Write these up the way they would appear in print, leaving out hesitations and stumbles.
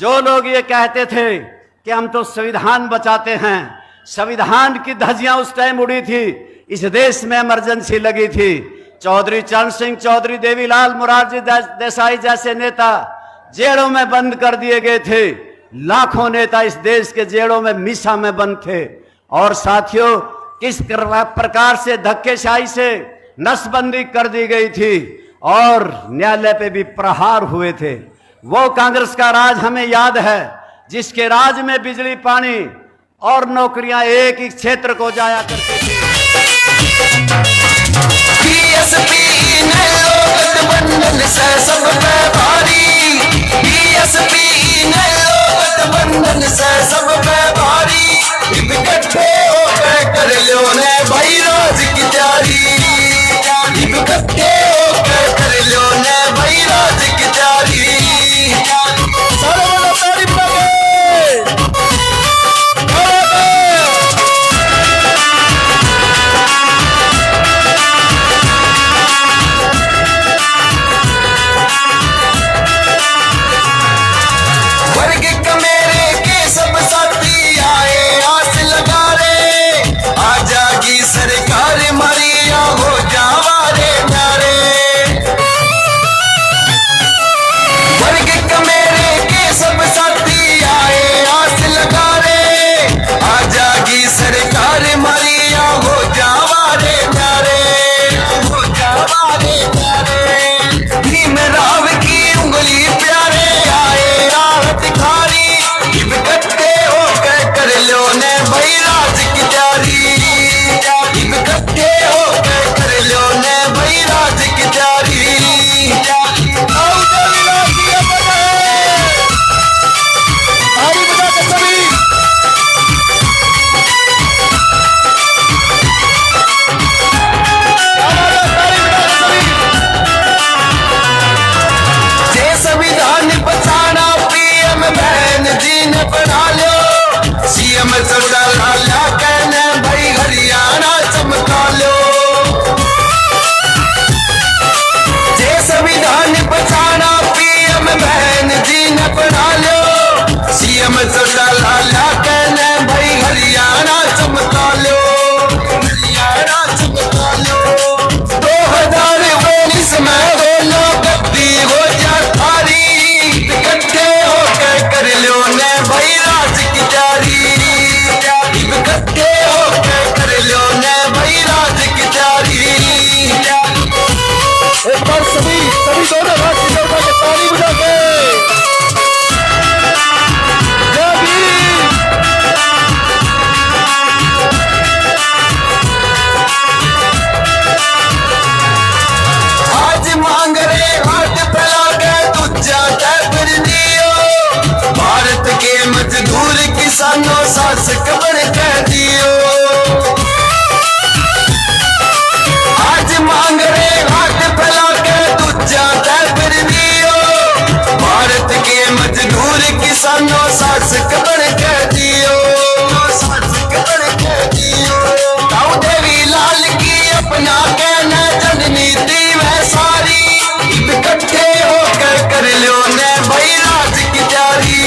जो लोग ये कहते थे कि हम तो संविधान बचाते हैं, संविधान की धज्जियां उस टाइम उड़ी थी, इस देश में इमरजेंसी लगी थी। चौधरी चरण सिंह, चौधरी देवीलाल, मोरारजी देसाई जैसे नेता जेलों में बंद कर दिए गए थे। लाखों नेता इस देश के जेलों में मीसा में बंद थे। और साथियों, किस प्रकार से धक्केशाही से नसबंदी कर दी गई थी और न्यायालय पे भी प्रहार हुए थे। वो कांग्रेस का राज हमें याद है, जिसके राज में बिजली, पानी और नौकरियां एक ही क्षेत्र को जाया करती थी। बीएसपी ने गठबंधन से सब पे भारी, बीएसपी ने गठबंधन से सब पे भारी, इकट्ठे होकर कर लो ने भाई राज की तैयारी, इकट्ठे होकर कर लो ने भाई राज की तैयारी। सारे वाला तारीफ लगे। किसानों शासक बन कह दियो, आज मांग रहे हाथ फैला के दूजा कर दियो। भारत के मजदूर किसानों शासक बन कह दियो, शासक बन कह दियो। ताऊ देवी लाल की अपना कहना जननीति वह सारी, इकट्ठे होकर कर लो ने भाई राज की तैयारी,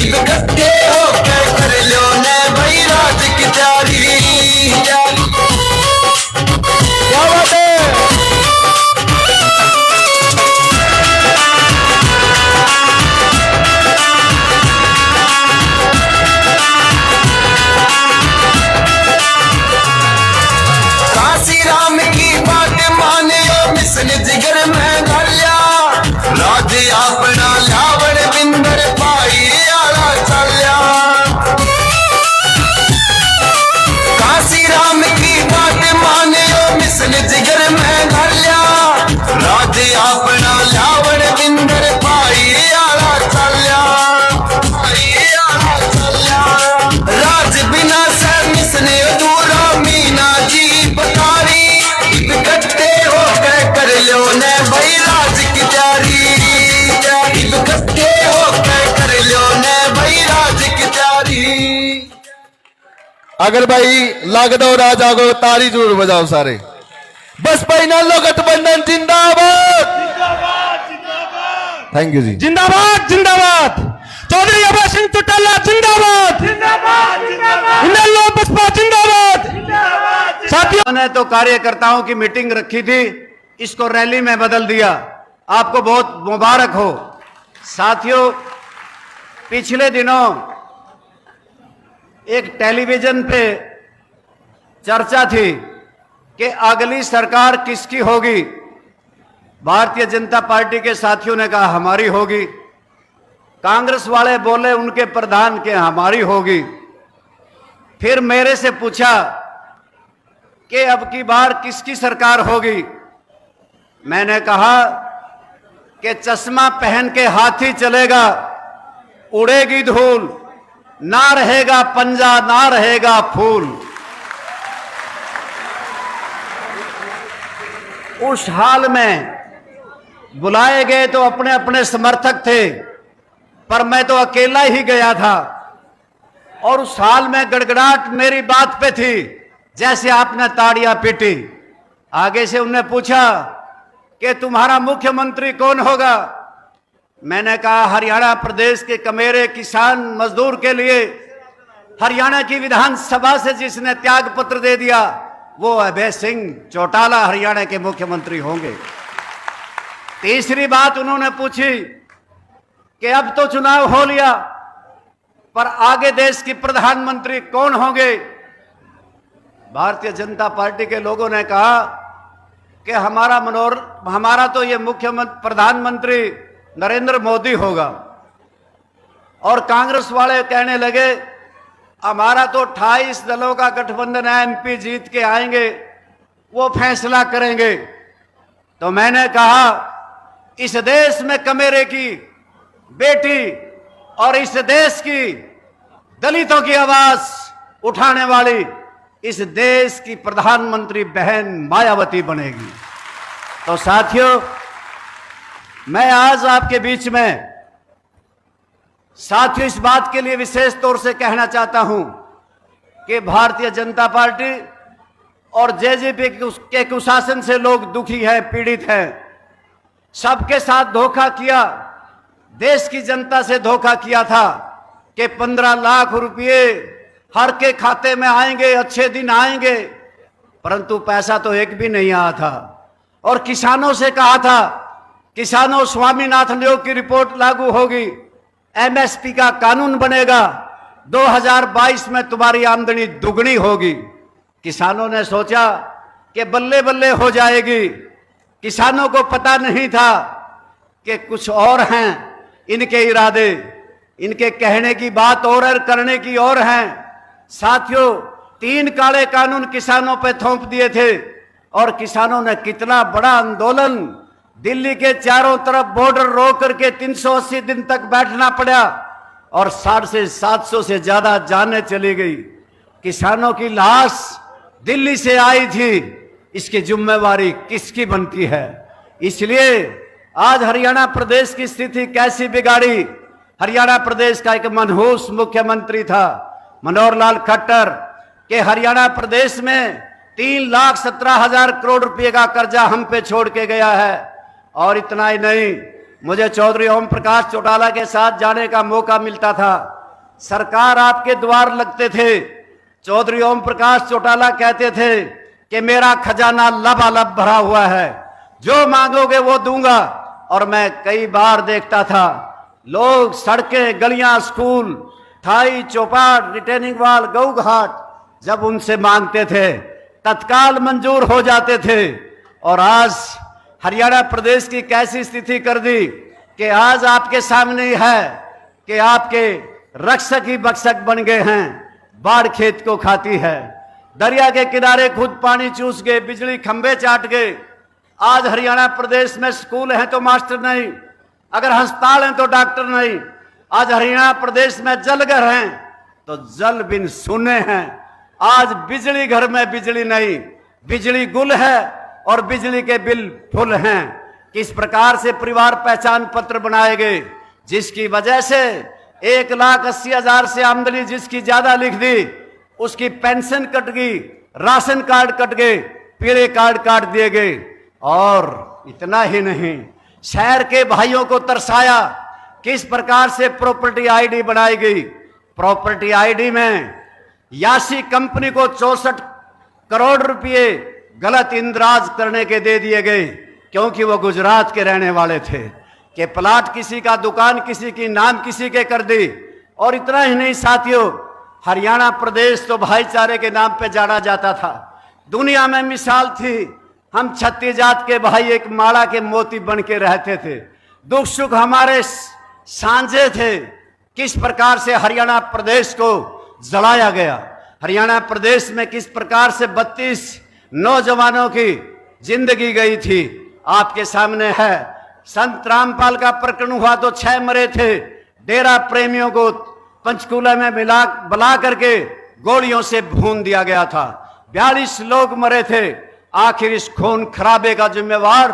इकट्ठे होकर कर लो ने भाई राज की तैयारी। क्या बात है? काशी राम की बात माने मिशन जिगर में डालिया, राज अपना लावण बिंदर पाई आला चलिया। काशी राम की बात माने मिशन जिगर में डालिया, राज अपना लावण बिंदर पाई आला चलिया, पाई आला चलिया। राज बिना से मिशन अधूरा मीना जी बतारी, इकट्ठे होकर कर लो ने भाई राज की तैयारी, इकट्ठे होकर कर लो ने भाई राज की तैयारी। अगर भाई लागदो राजा को ताली जरूर बजाओ सारे। बस भाई नालो गठबंधन जिंदाबाद। थैंक यू जी। जिंदाबाद जिंदाबाद। भाजपा जिंदाबाद। साथियों, मैंने तो कार्यकर्ताओं की मीटिंग रखी थी, इसको रैली में बदल दिया। आपको बहुत मुबारक हो। साथियों, पिछले दिनों एक टेलीविजन पे चर्चा थी कि अगली सरकार किसकी होगी। भारतीय जनता पार्टी के साथियों ने कहा हमारी होगी, कांग्रेस वाले बोले उनके प्रधान के हमारी होगी। फिर मेरे से पूछा कि अब की बार किसकी सरकार होगी। मैंने कहा कि चश्मा पहन के हाथी चलेगा, उड़ेगी धूल, ना रहेगा पंजा ना रहेगा फूल। उस हाल में बुलाए गए तो अपने अपने समर्थक थे, पर मैं तो अकेला ही गया था और उस हाल में गड़गड़ाहट मेरी बात पे थी, जैसे आपने ताड़ियां पीटी। आगे से उन्होंने पूछा कि तुम्हारा मुख्यमंत्री कौन होगा। मैंने कहा हरियाणा प्रदेश के कमेरे किसान मजदूर के लिए हरियाणा की विधानसभा से जिसने त्याग पत्र दे दिया वो अभय सिंह चौटाला हरियाणा के मुख्यमंत्री होंगे। तीसरी बात उन्होंने पूछी कि अब तो चुनाव हो लिया, पर आगे देश की प्रधानमंत्री कौन होंगे। भारतीय जनता पार्टी के लोगों ने कहा कि हमारा तो ये प्रधानमंत्री नरेंद्र मोदी होगा। और कांग्रेस वाले कहने लगे हमारा तो 28 दलों का गठबंधन है, एमपी जीत के आएंगे, वो फैसला करेंगे। तो मैंने कहा इस देश में कमेरे की बेटी और इस देश की दलितों की आवाज उठाने वाली इस देश की प्रधानमंत्री बहन मायावती बनेगी। तो साथियों, मैं आज आपके बीच में साथियों इस बात के लिए विशेष तौर से कहना चाहता हूं कि भारतीय जनता पार्टी और जेजेपी के कुशासन से लोग दुखी हैं, पीड़ित हैं। सबके साथ धोखा किया, देश की जनता से धोखा किया था कि 15 लाख रुपए हर के खाते में आएंगे, अच्छे दिन आएंगे, परंतु पैसा तो एक भी नहीं आया था। और किसानों से कहा था किसानों स्वामीनाथन आयोग की रिपोर्ट लागू होगी, एमएसपी का कानून बनेगा, 2022 में तुम्हारी आमदनी दुगनी होगी। किसानों ने सोचा कि बल्ले बल्ले हो जाएगी। किसानों को पता नहीं था कि कुछ और हैं इनके इरादे, इनके कहने की बात और है, करने की और है। साथियों, 3 काले कानून किसानों पे थोप दिए थे और किसानों ने कितना बड़ा आंदोलन, दिल्ली के चारों तरफ बॉर्डर रोक करके 380 दिन तक बैठना पड़ा और 60 से 700 से ज्यादा जानें चली गई। किसानों की लाश दिल्ली से आई थी, इसकी जिम्मेवारी किसकी बनती है। इसलिए आज हरियाणा प्रदेश की स्थिति कैसी बिगाड़ी। हरियाणा प्रदेश का एक मनहूस मुख्यमंत्री था मनोहर लाल खट्टर के हरियाणा प्रदेश में 3,17,000 करोड़ रुपए का कर्जा हम पे छोड़ के गया है। और इतना ही नहीं, मुझे चौधरी ओम प्रकाश चौटाला के साथ जाने का मौका मिलता था। सरकार आपके द्वार लगते थे, चौधरी ओम प्रकाश चौटाला कहते थे कि मेरा खजाना लबालब भरा हुआ है, जो मांगोगे वो दूंगा। और मैं कई बार देखता था लोग सड़कें, गलियां, स्कूल, थाई, चौपाट, रिटेनिंग वाल, गऊ घाट जब उनसे मांगते थे तत्काल मंजूर हो जाते थे। और आज हरियाणा प्रदेश की कैसी स्थिति कर दी कि आज आपके सामने है कि आपके रक्षक ही बक्षक बन गए हैं। बाढ़ खेत को खाती है, दरिया के किनारे खुद पानी चूस गए, बिजली खंभे चाट गए। आज हरियाणा प्रदेश में स्कूल हैं तो मास्टर नहीं, अगर अस्पताल हैं तो डॉक्टर नहीं। आज हरियाणा प्रदेश में जलघर हैं तो जल बिन सुने हैं। आज बिजली घर में बिजली नहीं, बिजली गुल है और बिजली के बिल फुल हैं। किस प्रकार से परिवार पहचान पत्र बनाए गए, जिसकी वजह से 1,80,000 से आमदनी जिसकी ज्यादा लिख दी उसकी पेंशन कट गई, राशन कार्ड कट गए, पीले कार्ड काट दिए गए। और इतना ही नहीं, शहर के भाइयों को तरसाया किस प्रकार से प्रॉपर्टी आईडी बनाई गई। प्रॉपर्टी आईडी में यासी कंपनी को 64 करोड़ रुपए गलत इंदराज करने के दे दिए गए, क्योंकि वो गुजरात के रहने वाले थे, कि प्लाट किसी का, दुकान किसी की, नाम किसी के कर दी। और इतना ही नहीं साथियों, हरियाणा प्रदेश तो भाईचारे के नाम पे जाना जाता था, दुनिया में मिसाल थी। हम छत्तीस जात के भाई एक माला के मोती बन के रहते थे, दुख सुख हमारे साझे थे। किस प्रकार से हरियाणा प्रदेश को जलाया गया, हरियाणा प्रदेश में किस प्रकार से 32 नौजवानों की जिंदगी गई थी, आपके सामने है। संत रामपाल का प्रकरण हुआ तो 6 मरे थे। डेरा प्रेमियों को पंचकूला में बुला करके गोलियों से भून दिया गया था, 42 लोग मरे थे। आखिर इस खून खराबे का जिम्मेवार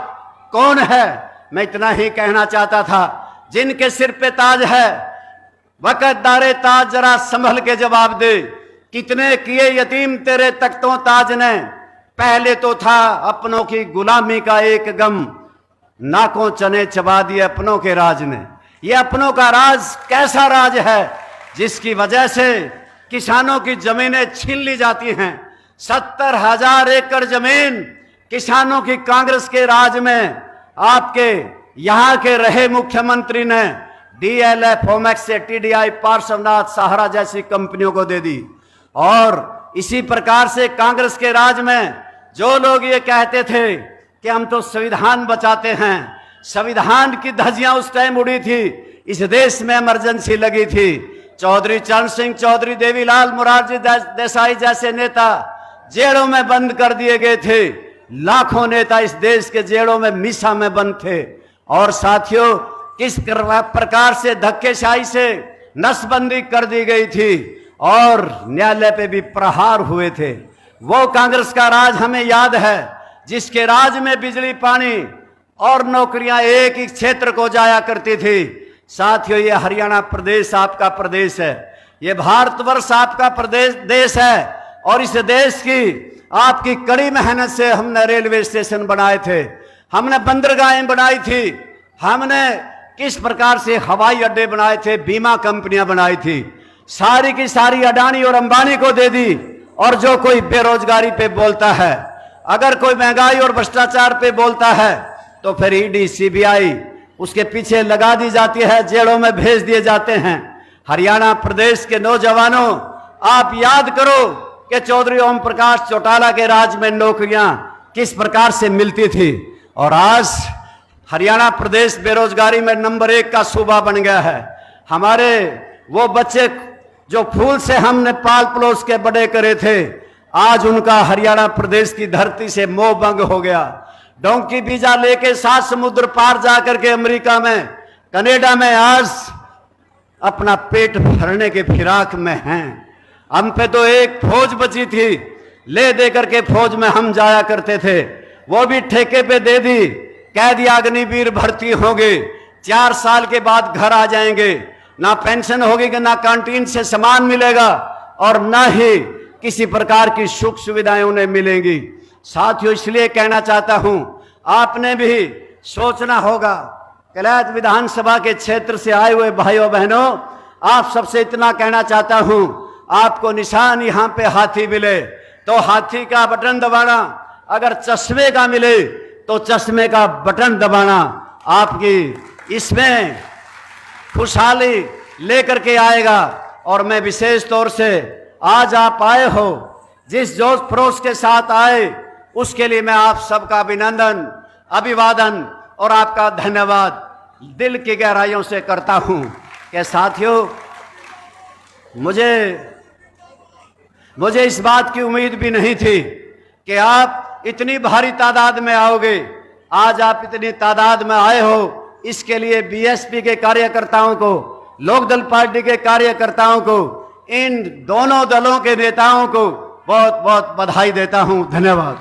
कौन है? मैं इतना ही कहना चाहता था, जिनके सिर पे ताज है, वक़्तदारे ताज जरा संभल के जवाब दे। कितने किए यतीम तेरे तख्तों ताज ने, पहले तो था अपनों की गुलामी का एक गम, नाकों चने चबा दिए अपनों के राज ने। ये अपनों का राज कैसा राज है जिसकी वजह से किसानों की जमीनें छीन ली जाती हैं? 70,000 एकड़ जमीन किसानों की कांग्रेस के राज में आपके यहां के रहे मुख्यमंत्री ने DLF, ओमैक्स से TDI, पार्श्वनाथ, सहारा जैसी कंपनियों को दे दी। और इसी प्रकार से कांग्रेस के राज में जो लोग ये कहते थे कि हम तो संविधान बचाते हैं, संविधान की धज्जियां उस टाइम उड़ी थी, इस देश में इमरजेंसी लगी थी। चौधरी चरण सिंह, चौधरी देवीलाल, मोरारजी देसाई जैसे नेता जेलों में बंद कर दिए गए थे। लाखों नेता इस देश के जेलों में मीसा में बंद थे। और साथियों, किस प्रकार से धक्केशाही से नसबंदी कर दी गई थी और न्यायालय पे भी प्रहार हुए थे। वो कांग्रेस का राज हमें याद है, जिसके राज में बिजली, पानी और नौकरियां एक ही क्षेत्र को जाया करती थी। साथियों, ये हरियाणा प्रदेश आपका प्रदेश है, ये भारतवर्ष आपका प्रदेश देश है। और इस देश की आपकी कड़ी मेहनत से हमने रेलवे स्टेशन बनाए थे, हमने बंदरगाहें बनाई थी, हमने किस प्रकार से हवाई अड्डे बनाए थे, बीमा कंपनियां बनाई थी, सारी की सारी अडानी और अंबानी को दे दी। और जो कोई बेरोजगारी पे बोलता है, अगर कोई महंगाई और भ्रष्टाचार पे बोलता है, तो फिर ED, CBI उसके पीछे लगा दी जाती है, जेलों में भेज दिए जाते हैं। हरियाणा प्रदेश के नौजवानों, आप याद करो कि चौधरी ओम प्रकाश चौटाला के राज में नौकरियां किस प्रकार से मिलती थी। और आज हरियाणा प्रदेश बेरोजगारी में नंबर 1 का सूबा बन गया है। हमारे वो बच्चे जो फूल से हमने पाल पलोस के बड़े करे थे, आज उनका हरियाणा प्रदेश की धरती से मोह भंग हो गया। डोंकी वीजा लेके 7 समुद्र पार जाकर के अमेरिका में, कनाडा में आज अपना पेट भरने के फिराक में हैं। हम पे तो एक फौज बची थी, ले दे करके फौज में हम जाया करते थे, वो भी ठेके पे दे दी। कह दिया अग्निवीर भर्ती होंगे, 4 साल के बाद घर आ जाएंगे, ना पेंशन होगी कि ना कैंटीन से सामान मिलेगा और ना ही किसी प्रकार की सुख सुविधाएं उन्हें मिलेंगी। साथियों, इसलिए कहना चाहता हूं, आपने भी सोचना होगा। कलैत विधानसभा के क्षेत्र से आए हुए भाइयों बहनों, आप सबसे इतना कहना चाहता हूं, आपको निशान यहां पे हाथी मिले तो हाथी का बटन दबाना, अगर चश्मे का मिले तो चश्मे का बटन दबाना आपकी इसमें खुशहाली लेकर के आएगा। और मैं विशेष तौर से आज आप आए हो, जिस जोश खरोश के साथ आए, उसके लिए मैं आप सबका अभिनंदन, अभिवादन और आपका धन्यवाद दिल की गहराइयों से करता हूं। कि साथियों, मुझे इस बात की उम्मीद भी नहीं थी कि आप इतनी भारी तादाद में आओगे। आज आप इतनी तादाद में आए हो, इसके लिए BSP के कार्यकर्ताओं को, लोकदल पार्टी के कार्यकर्ताओं को, इन दोनों दलों के नेताओं को बहुत बहुत बधाई देता हूं। धन्यवाद।